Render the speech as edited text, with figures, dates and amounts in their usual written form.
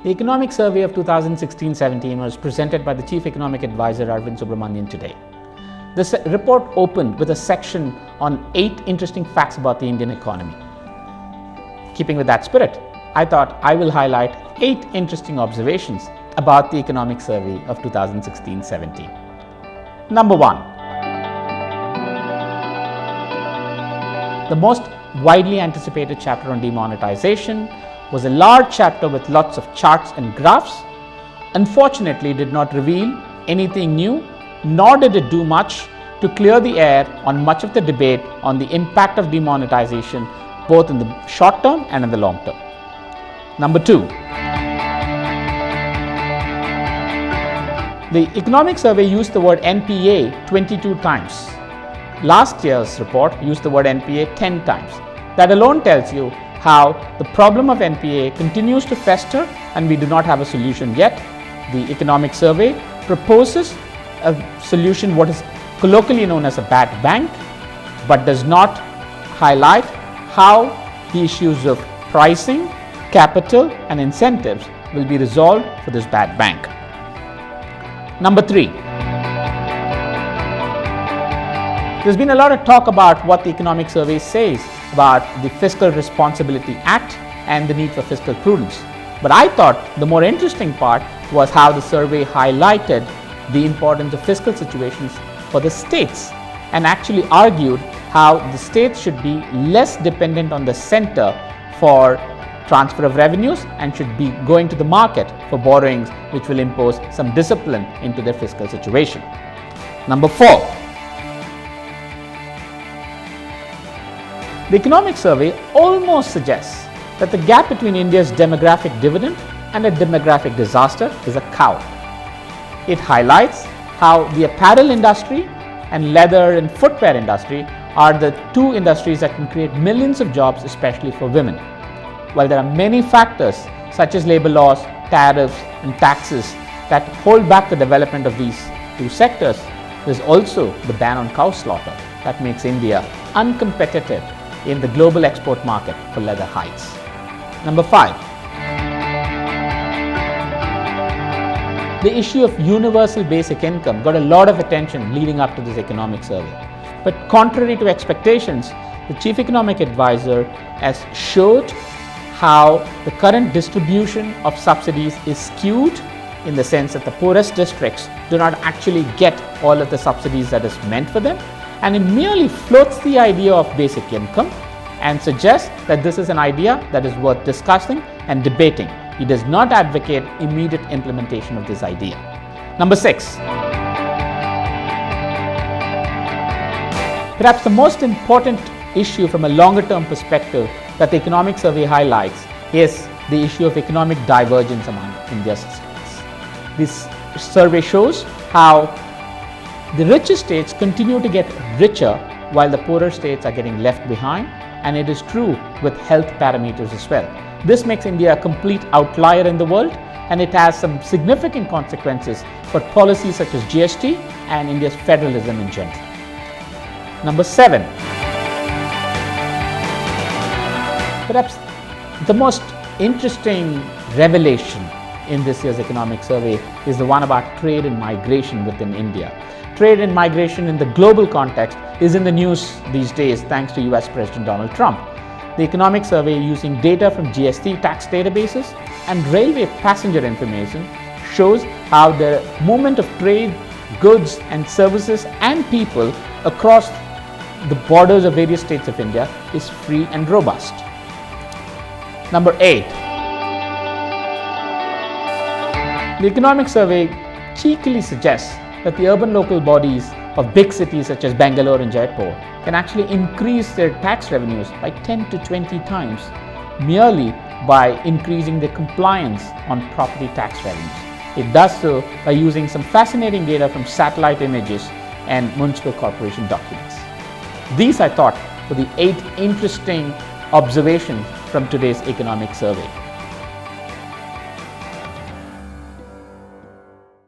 The Economic Survey of 2016-17 was presented by the Chief Economic Advisor Praveen Chakravarty today. This report opened with a section on 8 interesting facts about the Indian economy. Keeping with that spirit, I thought I will highlight 8 interesting observations about the Economic Survey of 2016-17. Number 1. The most widely anticipated chapter on demonetization was a large chapter with lots of charts and graphs. Unfortunately, it did not reveal anything new, nor did it do much to clear the air on much of the debate on the impact of demonetization both in the short term and in the long term. Number 2. The Economic Survey used the word NPA 22 times. Last year's report used the word NPA 10 times. That alone tells you how the problem of NPA continues to fester and we do not have a solution yet. The Economic Survey proposes a solution, what is colloquially known as a bad bank, but does not highlight how the issues of pricing, capital and incentives will be resolved for this bad bank. Number 3. There's been a lot of talk about what the Economic Survey says about the Fiscal Responsibility Act and the need for fiscal prudence. But I thought the more interesting part was how the survey highlighted the importance of fiscal situations for the states and actually argued how the states should be less dependent on the center for transfer of revenues and should be going to the market for borrowings, which will impose some discipline into their fiscal situation. Number 4. The Economic Survey almost suggests that the gap between India's demographic dividend and a demographic disaster is a cow. It highlights how the apparel industry and leather and footwear industry are the 2 industries that can create millions of jobs, especially for women. While there are many factors such as labor laws, tariffs and taxes that hold back the development of these 2 sectors, there is also the ban on cow slaughter that makes India uncompetitive in the global export market for leather hides. Number 5. The issue of universal basic income got a lot of attention leading up to this economic survey. But contrary to expectations, the Chief Economic Advisor has showed how the current distribution of subsidies is skewed in the sense that the poorest districts do not actually get all of the subsidies that is meant for them, and it merely floats the idea of basic income and suggests that this is an idea that is worth discussing and debating. He does not advocate immediate implementation of this idea. Number 6. Perhaps the most important issue from a longer term perspective that the Economic Survey highlights is the issue of economic divergence among India's states. This survey shows how the richest states continue to get richer while the poorer states are getting left behind, and it is true with health parameters as well. This makes India a complete outlier in the world, and it has some significant consequences for policies such as GST and India's federalism in general. Number 7. Perhaps the most interesting revelation in this year's economic survey is the one about trade and migration within India. Trade and migration in the global context is in the news these days thanks to US President Donald Trump. The Economic Survey, using data from GST tax databases and railway passenger information, shows how the movement of trade, goods and services and people across the borders of various states of India is free and robust. Number 8. The Economic Survey cheekily suggests that the urban local bodies of big cities such as Bangalore and Jaipur can actually increase their tax revenues by 10 to 20 times merely by increasing their compliance on property tax revenues. It does so by using some fascinating data from satellite images and municipal corporation documents. These, I thought, were the 8 interesting observations from today's economic survey.